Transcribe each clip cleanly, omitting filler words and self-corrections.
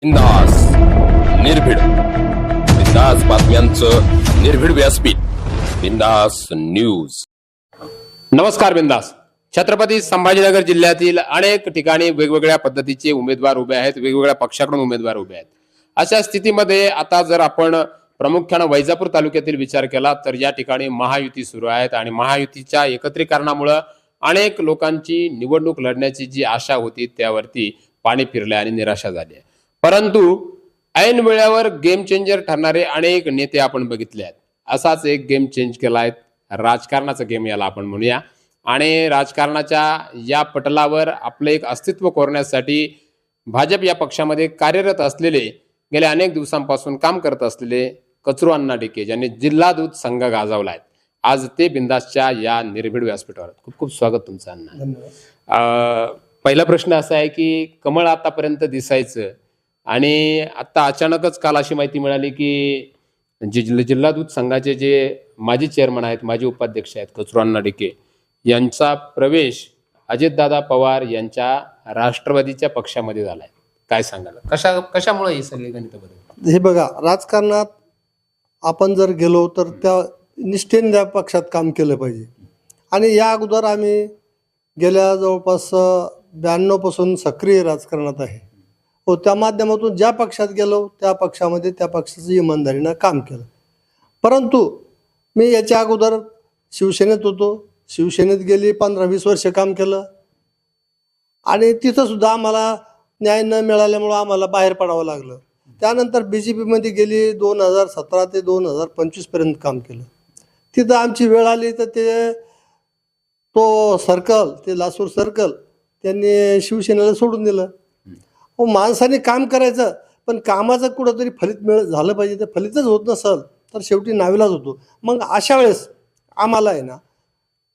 बिंदास निर्भीड बिंदास बातम्यांचं निर्भीड व्यासपीठ बिंदास न्यूज. नमस्कार. बिंदास. छत्रपती संभाजीनगर जिल्ह्यातील अनेक ठिकाणी वेगवेगळ्या पद्धतीचे उमेदवार उभे आहेत, वेगवेगळ्या पक्षाकडून उमेदवार उभे आहेत. अशा स्थितीमध्ये आता जर आपण प्रामुख्याने वैजापूर तालुक्यातील विचार केला तर या ठिकाणी महायुती सुरू आहेत आणि महायुतीच्या एकत्रीकरणामुळे अनेक लोकांची निवडणूक लढण्याची जी आशा होती त्यावरती पाणी फिरले आणि निराशा झाली आहे. परंतु ऐन वेळेवर गेम चेंजर ठरणारे अनेक नेते आपण बघितले आहेत. असाच एक गेम चेंज केला आहे, राजकारणाचा गेम याला आपण म्हणूया. आणि राजकारणाच्या या पटलावर आपलं एक अस्तित्व कोरण्यासाठी भाजप या पक्षामध्ये कार्यरत असलेले, गेल्या अनेक दिवसांपासून काम करत असलेले कचरू अण्णा डिके ज्यांनी जिल्हा दूध संघ गाजवला आहे, आज ते बिंदासच्या या निर्भीड व्यासपीठावर. खूप खूप स्वागत तुमचं अण्णा. पहिला प्रश्न असा आहे की कमळ आतापर्यंत दिसायचं आणि आता अचानकच काल अशी माहिती मिळाली की जिल्हा दूध संघाचे जे माजी चेअरमन आहेत, माजी उपाध्यक्ष आहेत कचरू अण्णा डिके यांचा प्रवेश अजितदादा पवार यांच्या राष्ट्रवादीच्या पक्षामध्ये झालाय. काय सांगाल, कशामुळे ही सगळी गणित बदल? हे बघा, राजकारणात आपण जर गेलो तर त्या निष्ठेने त्या पक्षात काम केलं पाहिजे. आणि या अगोदर आम्ही गेल्या जवळपास 92 पासून सक्रिय राजकारणात आहे. हो, त्या माध्यमातून ज्या पक्षात गेलो त्या पक्षामध्ये त्या पक्षाचं इमानदारीनं काम केलं. परंतु मी याच्या अगोदर शिवसेनेत होतो. शिवसेनेत गेली 15-20 वर्ष काम केलं आणि तिथंसुद्धा आम्हाला न्याय न मिळाल्यामुळं आम्हाला बाहेर पडावं लागलं. त्यानंतर BJPमध्ये गेली 2017 ते 2025 पर्यंत काम केलं. तिथं आमची वेळ आली तर तो सर्कल, ते लासूर सर्कल त्यांनी शिवसेनेला सोडून दिलं. हो, माणसाने काम करायचं पण कामाचं कुठंतरी फलित झालं पाहिजे. ते फलितच होत नसेल तर शेवटी नावीलाज होतो. मग अशा वेळेस आम्हाला आहे ना,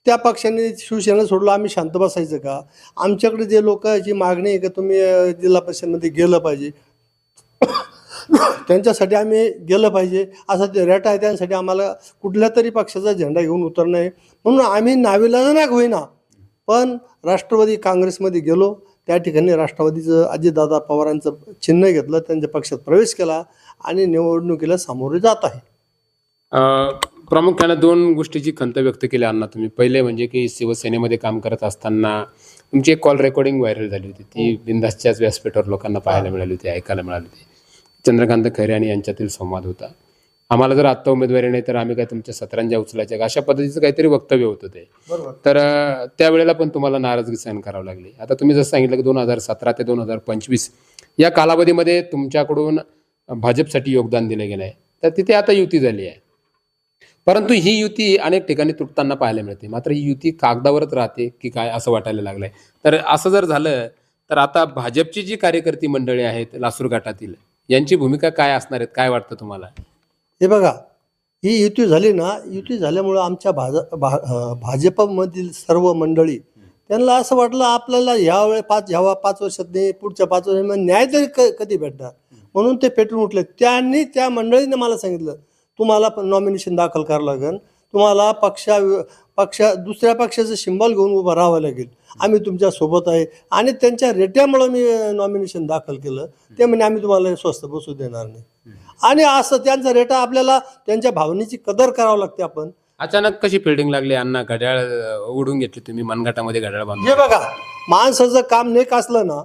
त्या पक्षाने शिवसेना सोडलं. आम्ही शांत बसायचं का? आमच्याकडे जे लोकांची मागणी आहे का तुम्ही जिल्हा परिषदमध्ये गेलं पाहिजे, त्यांच्यासाठी आम्ही गेलं पाहिजे असं ते रेट आहे. त्यांसाठी आम्हाला कुठल्या तरी पक्षाचा झेंडा घेऊन उतरणं आहे. म्हणून आम्ही नाविलाजाने होईना पण राष्ट्रवादी काँग्रेसमध्ये गेलो. त्या ठिकाणी राष्ट्रवादीचं अजितदादा पवारांचं चिन्ह घेतलं, त्यांच्या पक्षात प्रवेश केला आणि निवडणुकीला सामोरे जात आहे. प्रामुख्याने दोन गोष्टीची खंत व्यक्त केली अण्णा तुम्ही. पहिले म्हणजे की शिवसेनेमध्ये काम करत असताना तुमची एक कॉल रेकॉर्डिंग व्हायरल झाली होती. ती बिंदासच्याच व्यासपीठावर लोकांना पाहायला मिळाली होती, ऐकायला मिळाली होती. चंद्रकांत खैरे आणि यांच्यातील संवाद होता. आम्हाला जर आत्ता उमेदवारी नाही तर आम्ही काय तुमच्या सतरंजा उचलायच्या का, अशा पद्धतीचं काहीतरी वक्तव्य होतं ते. तर त्यावेळेला पण तुम्हाला नाराजगी सहन करावी लागली. आता तुम्ही जसं सांगितलं की 2017 ते 2025 या कालावधीमध्ये तुमच्याकडून भाजपसाठी योगदान दिलं गेलं आहे, तर तिथे आता युती झाली आहे. परंतु ही युती अनेक ठिकाणी तुटताना पाहायला मिळते. मात्र ही युती कागदावरच राहते की काय असं वाटायला लागलंय. तर असं जर झालं तर आता भाजपची जी कार्यकर्ती मंडळी आहेत लासूर घाटातील, यांची भूमिका काय असणार आहेत, काय वाटतं तुम्हाला? हे बघा, ही युती झाली ना, युती झाल्यामुळं आमच्या भाजपमधील सर्व मंडळी त्यांना असं वाटलं आपल्याला ह्या 5 वर्षात नाही, पुढच्या 5 वर्षात न्याय तरी कधी भेटणार, म्हणून ते पेटून उठले. त्या मंडळीने मला सांगितलं तुम्हाला पण नॉमिनेशन दाखल करावं लागेल, तुम्हाला दुसऱ्या पक्षाचं सिंबल घेऊन उभं राहावं लागेल, आम्ही तुमच्या सोबत आहे. आणि त्यांच्या रेट्यामुळं मी नॉमिनेशन दाखल केलं. ते म्हणजे आम्ही तुम्हाला स्वस्त बसू देणार नाही. आणि असं त्यांचा रेटा आपल्याला त्यांच्या भावनेची कदर करावं लागते. आपण अचानक कशी फिल्डिंग लागली अण्णा? घड्याळ उडून घेतली तुम्ही, मनगटामध्ये घड्याळ बांधून. हे बघा, माणसाचं काम नेक असलं ना,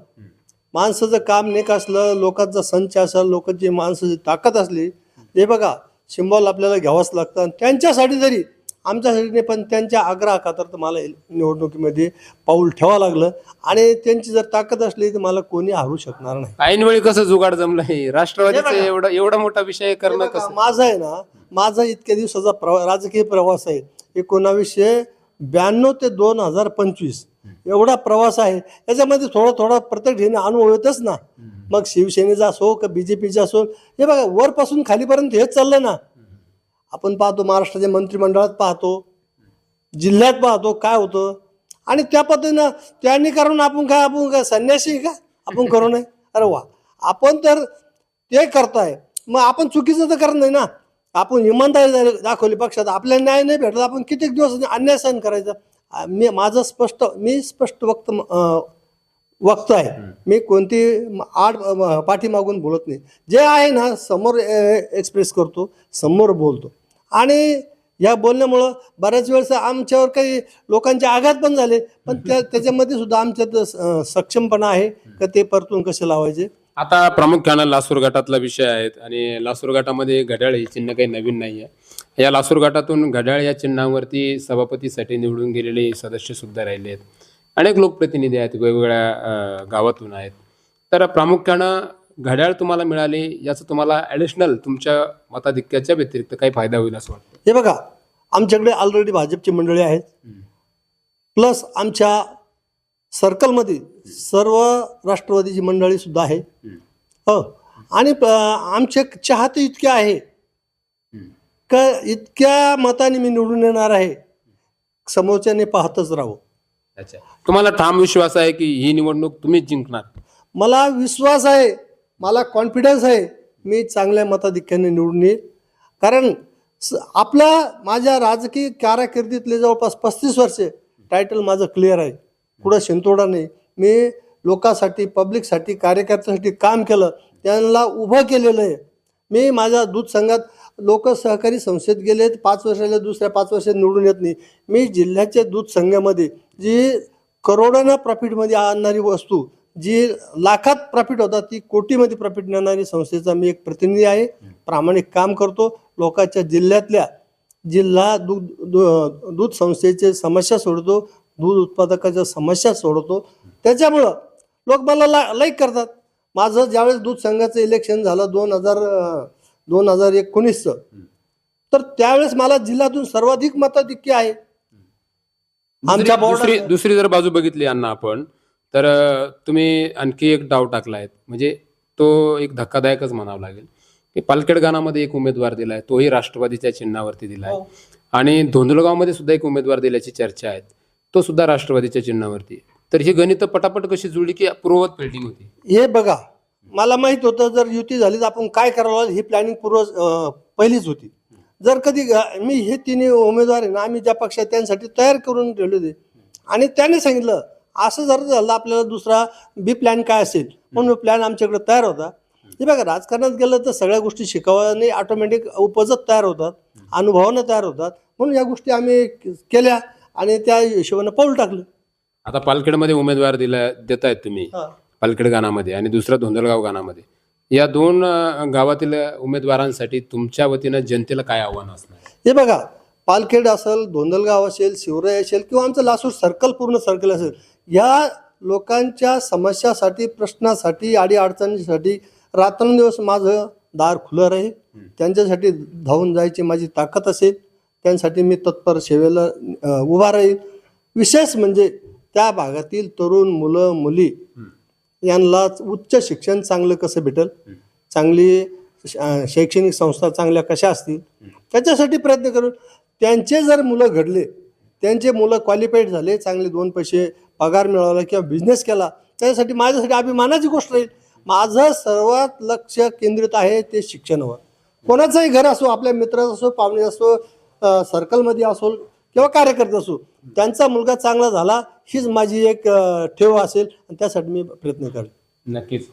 माणसाचं काम नेक असलं, लोकांचा संच असेल, लोकांची माणसाची ताकद असली, हे बघा सिंबॉल आपल्याला घ्यावंच लागतं. आणि त्यांच्यासाठी जरी आमच्यासाठी नाही पण त्यांच्या आग्रहाखातर मला निवडणुकीमध्ये पाऊल ठेवावं लागलं. आणि त्यांची जर ताकद असली तर मला कोणी हरू शकणार नाही. ऐनवेळी कसं जुगाड जमलं राष्ट्रवादीचं एवढा मोठा विषय करणं कसं? माझा आहे ना, माझा इतक्या दिवसाचा राजकीय प्रवास आहे. 1992 ते 2025 एवढा प्रवास आहे. याच्यामध्ये थोडा प्रत्येक ठिकाणी अनुभव येतच ना. मग शिवसेनेचा असो का BJPचा असो, हे बघा वरपासून खालीपर्यंत हेच चाललं ना. आपण पाहतो महाराष्ट्राच्या मंत्रिमंडळात पाहतो, जिल्ह्यात पाहतो काय होतं. आणि त्या पद्धतीनं त्यांनी करून आपण काय संन्यासी का आपण करू नये? अरे वा, आपण तर ते करताय, मग आपण चुकीचं तर करत नाही ना. आपण इमानदारी दाखवली पक्षात, आपल्याला न्याय नाही भेटला आपण कित्येक दिवस अन्याय सहन करायचा. मी स्पष्ट वक्ता आहे. मी कोणती आड पाठीमागून बोलत नाही. जे आहे ना समोर एक्सप्रेस करतो, समोर बोलतो. आणि या बोलण्यामुळं बऱ्याच वेळेस आमच्यावर काही लोकांचे आघात पण झाले, पण त्याच्यामध्ये सुद्धा आमच्यात सक्षमपणा आहे का ते परतून कसे लावायचे. आता प्रामुख्यानं लासूर गटातला विषय आहेत आणि लासूर गटामध्ये घड्याळ हे चिन्ह काही नवीन नाही आहे. या लासूर गटातून घड्याळ या चिन्हावरती सभापतीसाठी निवडून गेलेले सदस्य सुद्धा राहिले आहेत. अनेक लोकप्रतिनिधी आहेत, वेगवेगळ्या गावातून आहेत. तर प्रामुख्यानं घड्याळ तुम्हाला मिळाले याचं तुम्हाला ॲडिशनल तुमच्या मताधिक्याच्या व्यतिरिक्त काही फायदा होईल असं वाटतं? हे बघा, आमच्याकडे ऑलरेडी भाजपची मंडळी आहेत, प्लस आमच्या सर्कलमध्ये सर्व राष्ट्रवादीची मंडळी सुद्धा आहे. हो, आणि आमचे चाहते इतके आहे का इतक्या मताने मी निवडून येणार आहे, समोरच्याने पाहतच राहावं. अच्छा, तुम्हाला ठाम विश्वास आहे की ही निवडणूक तुम्हीच जिंकणार? मला विश्वास आहे, मला कॉन्फिडन्स आहे, मी चांगल्या मताधिक्याने निवडून येईल. कारण माझ्या राजकीय कारकिर्दीतले जवळपास 35 वर्षे टायटल माझं क्लिअर आहे, कुठं शिंतोडा नाही. मी लोकांसाठी, पब्लिकसाठी, कार्यकर्त्यांसाठी काम केलं, त्यांना उभं केलेलं आहे. मी माझ्या दूध संघात लोक सहकारी संस्थेत गेले 5 वर्षाला, दुसऱ्या 5 वर्षात निवडून येत नाही. मी जिल्ह्याच्या दूध संघामध्ये जी करोडोना प्रॉफिटमध्ये आणणारी वस्तू, जी लाखात प्रॉफिट होता ती कोटीमध्ये प्रॉफिट नेणारी संस्थेचा मी एक प्रतिनिधी आहे. प्रामाणिक काम करतो, लोकांच्या जिल्ह्यातल्या जिल्हा दूध संस्थेचे समस्या सोडतो, दूध उत्पादकाच्या समस्या सोडवतो. त्याच्यामुळं लोक मला लाईक करतात. माझं ज्यावेळेस दूध संघाचं इलेक्शन झालं 2019चं, तर त्यावेळेस मला जिल्ह्यातून सर्वाधिक मताधिक्य आहे. आमच्या दुसरी जर बाजू बघितली अण्णा आपण, तर तुम्ही आणखी एक डाव टाकला आहे, म्हणजे तो एक धक्कादायकच म्हणावं लागेल की पालखेड गाणामध्ये एक उमेदवार दिलाय, तोही राष्ट्रवादीच्या चिन्हावरती दिलाय. आणि धोंदलगावमध्ये सुद्धा एक उमेदवार दिल्याची चर्चा आहे, तो सुद्धा राष्ट्रवादीच्या चिन्हावरती. तर ही गणित पटापट कशी जुळली की पूर्ववत पेल्टिंग होती? हे बघा, मला माहित होतं जर युती झाली तर आपण काय करावं, ही प्लॅनिंग पहिलीच होती. जर कधी मी हे तिन्ही उमेदवार आहे ना, आम्ही ज्या पक्षात त्यांसाठी तयार करून ठेवले होते, आणि त्याने सांगितलं असं जर झालं आपल्याला दुसरा बी प्लॅन काय असेल, म्हणून प्लॅन आमच्याकडे तयार होता. हे बघा, राजकारणात गेलं तर सगळ्या गोष्टी शिकावाने ऑटोमॅटिक उपजत तयार होतात, अनुभवानं तयार होतात. म्हणून या गोष्टी आम्ही केल्या आणि त्या हिशोबानं पाऊल टाकलं. आता पालखेडमध्ये उमेदवार देत आहेत तुम्ही, पालखेड गाणामध्ये आणि दुसरा धोंदलगाव गाणामध्ये. या दोन गावातील उमेदवारांसाठी तुमच्या वतीनं जनतेला काय आव्हान असणार? हे बघा, पालखेड असेल, धोंदलगाव असेल, शिवराई असेल किंवा आमचं लासूर सर्कल, पूर्ण सर्कल असेल, या लोकांच्या समस्यासाठी, प्रश्नासाठी, अडीअडचणीसाठी रात्रंदिवस माझं दार खुलं राहील. त्यांच्यासाठी धावून जायची माझी ताकद असेल, त्यांसाठी मी तत्पर सेवेला उभा राहील. विशेष म्हणजे त्या भागातील तरुण मुलं मुली यांना उच्च शिक्षण चांगलं कसं भेटेल, चांगली शैक्षणिक संस्था चांगल्या कशा असतील, त्याच्यासाठी प्रयत्न करून त्यांचे जर मुलं घडले, त्यांचे मुलं क्वालिफाईड झाले, चांगले 2 पैसे पगार मिळवला किंवा बिझनेस केला, त्याच्यासाठी माझ्यासाठी अभिमानाची गोष्ट राहील. माझं सर्वात लक्ष केंद्रित आहे ते शिक्षणावर. कोणाचंही घर असो, आपल्या मित्राचं असो, पाहुणे असो, सर्कलमध्ये असो किंवा कार्यकर्ते असो, त्यांचा मुलगा चांगला झाला हीच माझी एक ठेव असेल आणि त्यासाठी मी प्रयत्न करेन. नक्कीच.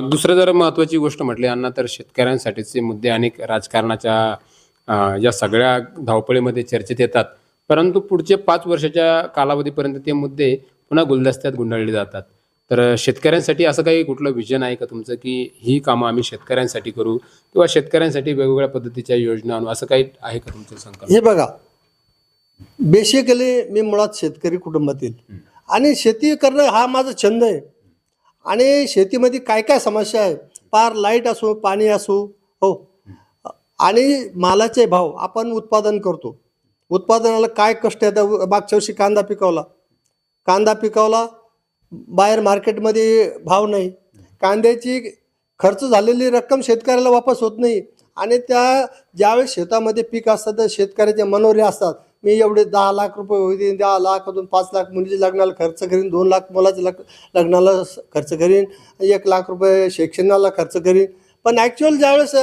दुसरं जर महत्त्वाची गोष्ट म्हटली अण्णा, तर शेतकऱ्यांसाठीचे मुद्दे अनेक राजकारणाच्या या सगळ्या धावपळीमध्ये चर्चेत येतात, परंतु पुढचे 5 वर्षाच्या कालावधीपर्यंत ते मुद्दे पुन्हा गुलदस्त्यात गुंडाळले जातात. तर शेतकऱ्यांसाठी असं काही कुठलं विजन आहे का तुमचं की ही कामं आम्ही शेतकऱ्यांसाठी करू किंवा शेतकऱ्यांसाठी वेगवेगळ्या पद्धतीच्या योजना आणू, असं काही आहे का तुमचं संकल्प? हे बघा, बेसिकली मी मुळात शेतकरी कुटुंबातील आणि शेती करणं हा माझा छंद आहे. आणि शेतीमध्ये काय काय समस्या आहे, पार लाईट असो, पाणी असो, हो, आणि मालाचे भाव आपण उत्पादन करतो, उत्पादनाला काय कष्ट येतं. मागच्या वर्षी कांदा पिकवला, बाहेर मार्केटमध्ये भाव नाही, कांद्याची खर्च झालेली रक्कम शेतकऱ्याला वापस होत नाही. आणि ज्यावेळेस शेतामध्ये पीक असतात तर शेतकऱ्याचे मनोरे असतात, मी एवढे 10 लाख रुपये होईल, 10 लाखातून 5 लाख मुलीच्या लग्नाला खर्च करीन, 2 लाख मुलाच्या लग्नाला खर्च करीन, 1 लाख रुपये शिक्षणाला खर्च करीन. पण ॲक्च्युअल ज्यावेळेस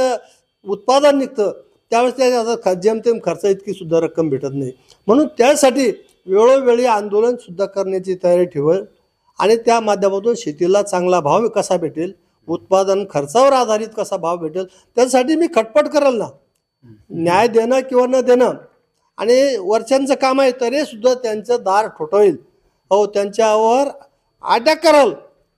उत्पादन निघतं त्यावेळेस त्याचा जेमतेम खर्च इतकी सुद्धा रक्कम भेटत नाही. म्हणून त्यासाठी वेळोवेळी आंदोलनसुद्धा करण्याची तयारी ठेवेल. आणि त्या माध्यमातून शेतीला चांगला भाव कसा भेटेल, उत्पादन खर्चावर आधारित कसा भाव भेटेल, त्यासाठी मी खटपट करेल ना. न्याय देणं किंवा न देणं आणि वरच्यांचं काम आहे तरी सुद्धा त्यांचं दार ठोठवेल, हो त्यांच्यावर अटॅक कराल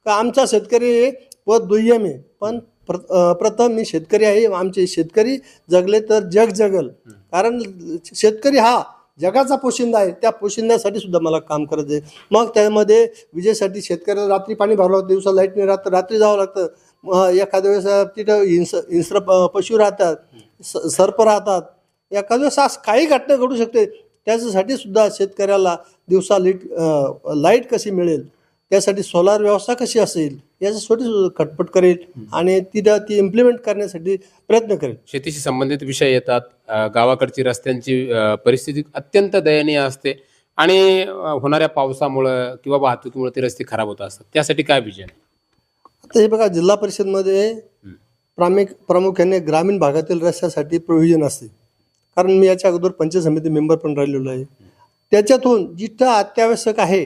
का आमचा शेतकरी व दुय्यम आहे. पण प्रथम मी शेतकरी आहे, आमचे शेतकरी जगले तर जग जगल. कारण शेतकरी हा जगाचा पोशिंदा आहे, त्या पोशिंद्यासाठी सुद्धा मला काम करायचं आहे. मग त्यामध्ये विजेसाठी शेतकऱ्याला रात्री पाणी भरावं लागतं, दिवसा लाईट नाही राहतं, रात्री जावं लागतं. एखाद्या वेळेस तिथं हिंस्र पशु राहतात, सर्प राहतात, एखाद्या वेळेस असं काही घटना घडू शकते. त्याच्यासाठी सुद्धा शेतकऱ्याला दिवसा लाईट कशी मिळेल, त्यासाठी सोलार व्यवस्था कशी असेल याच्यासाठी सुद्धा खटपट करेल आणि ती इम्प्लिमेंट करण्यासाठी प्रयत्न करेल. शेतीशी संबंधित विषय येतात. गावाकडची रस्त्यांची परिस्थिती अत्यंत दयनीय असते आणि होणाऱ्या पावसामुळं किंवा वाहतुकीमुळे ते रस्ते खराब होत असतात. त्यासाठी काय विजन? आता हे बघा, जिल्हा परिषदमध्ये प्रामुख्याने ग्रामीण भागातील रस्त्यासाठी प्रोव्हिजन असते. कारण मी याच्या अगोदर पंचायत समिती मेंबर पण राहिलेलो आहे. त्याच्यातून जिथं अत्यावश्यक आहे,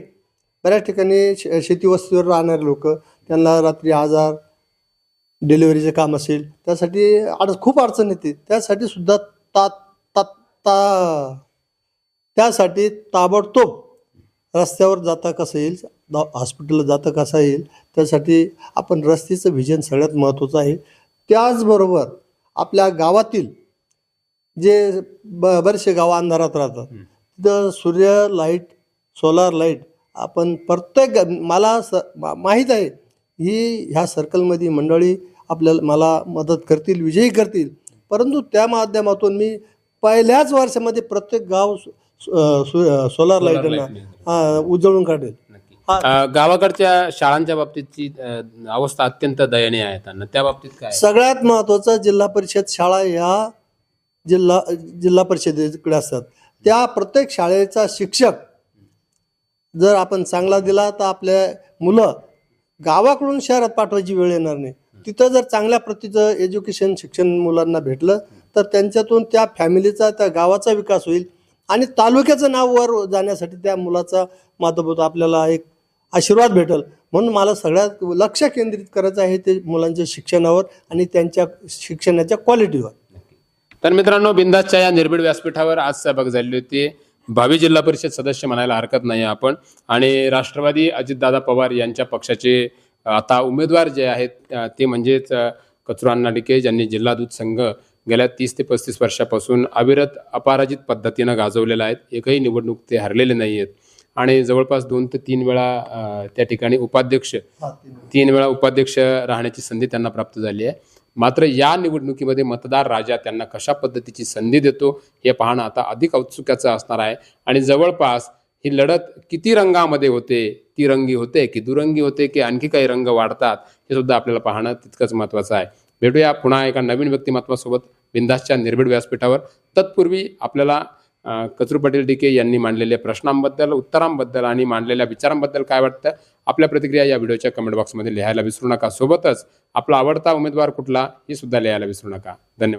बऱ्याच ठिकाणी शेती वस्तीवर राहणारे लोक, त्यांना रात्री आजार, डिलिव्हरीचे काम असेल, त्यासाठी खूप अडचण येते. त्यासाठी सुद्धा त्यासाठी ताबडतोब रस्त्यावर जाता कसं येईल, हॉस्पिटलला जाता कसं येईल, त्यासाठी आपण रस्त्याचं व्हिजन सगळ्यात महत्त्वाचं आहे. त्याचबरोबर आपल्या गावातील जे बरेचसे गावं अंधारात राहतात, तिथं सूर्य लाईट, सोलार लाईट आपण प्रत्येक मला माहीत आहे ह्या सर्कलमध्ये मंडळी मला मदत करतील, विजयी करतील. परंतु त्या माध्यमातून मी पहिल्याच वर्षामध्ये प्रत्येक गाव सोलार लाईटला उजळून काढेल. गावाकडच्या शाळांच्या बाबतीतची अवस्था अत्यंत दयनीय आहे. त्यांना त्या बाबतीत काय? सगळ्यात महत्त्वाचं, जिल्हा परिषद शाळा ह्या जिल्हा परिषदेकडे असतात. त्या प्रत्येक शाळेचा शिक्षक जर आपण चांगला दिला तर आपल्या मुलं गावाकडून शहरात पाठवायची वेळ येणार नाही. तिथं जर चांगल्या प्रतीचं एज्युकेशन, शिक्षण मुलांना भेटलं तर त्यांच्यातून त्या फॅमिलीचा, त्या गावाचा विकास होईल आणि तालुक्याचं नाव वर जाण्यासाठी त्या मुलाचा माध्यमातून आपल्याला एक आशीर्वाद भेटेल. म्हणून मला सगळ्यात लक्ष केंद्रित करायचं आहे ते मुलांच्या शिक्षणावर आणि त्यांच्या शिक्षणाच्या क्वालिटीवर. तर मित्रांनो, बिंदासच्या या निर्भीड व्यासपीठावर आज सहभाग झालेली होती भावी जिल्हा परिषद सदस्य म्हणायला हरकत नाही आपण, आणि राष्ट्रवादी अजितदादा पवार यांच्या पक्षाचे आता उमेदवार जे आहेत ते म्हणजेच कचरू अण्णा डिके, ज्यांनी जिल्हा दूध संघ गेल्या 30 ते 35 वर्षापासून अविरत अपराजित पद्धतीनं गाजवलेला आहेत. एकही निवडणूक ते हरलेले नाही आहेत आणि जवळपास 2 ते 3 वेळा त्या ठिकाणी तीन वेळा उपाध्यक्ष राहण्याची संधी त्यांना प्राप्त झाली आहे. मात्र या निवडणुकीमध्ये मतदार राजा त्यांना कशा पद्धतीची संधी देतो हे पाहणं आता अधिक औत्सुक्याचं असणार आहे. आणि जवळपास ही लढत किती रंगामध्ये होते, तिरंगी होते की दुरंगी होते की आणखी काही रंग वाढतात, हे सुद्धा आपल्याला पाहणं तितकंच महत्त्वाचं आहे. भेटूया पुन्हा एका नवीन व्यक्तिमत्वासोबत बिंदासच्या निर्भीड व्यासपीठावर. तत्पूर्वी आपल्याला कचरू पाटील डिके यांनी मांडलेल्या प्रश्नांबद्दल, उत्तरांबद्दल आणि मांडलेल्या विचारांबद्दल काय वाटतं, आपल्या प्रतिक्रिया या व्हिडिओच्या कमेंट बॉक्समध्ये लिहायला विसरू नका. सोबतच आपला आवडता उमेदवार कुठला हे सुद्धा लिहायला विसरू नका. धन्यवाद.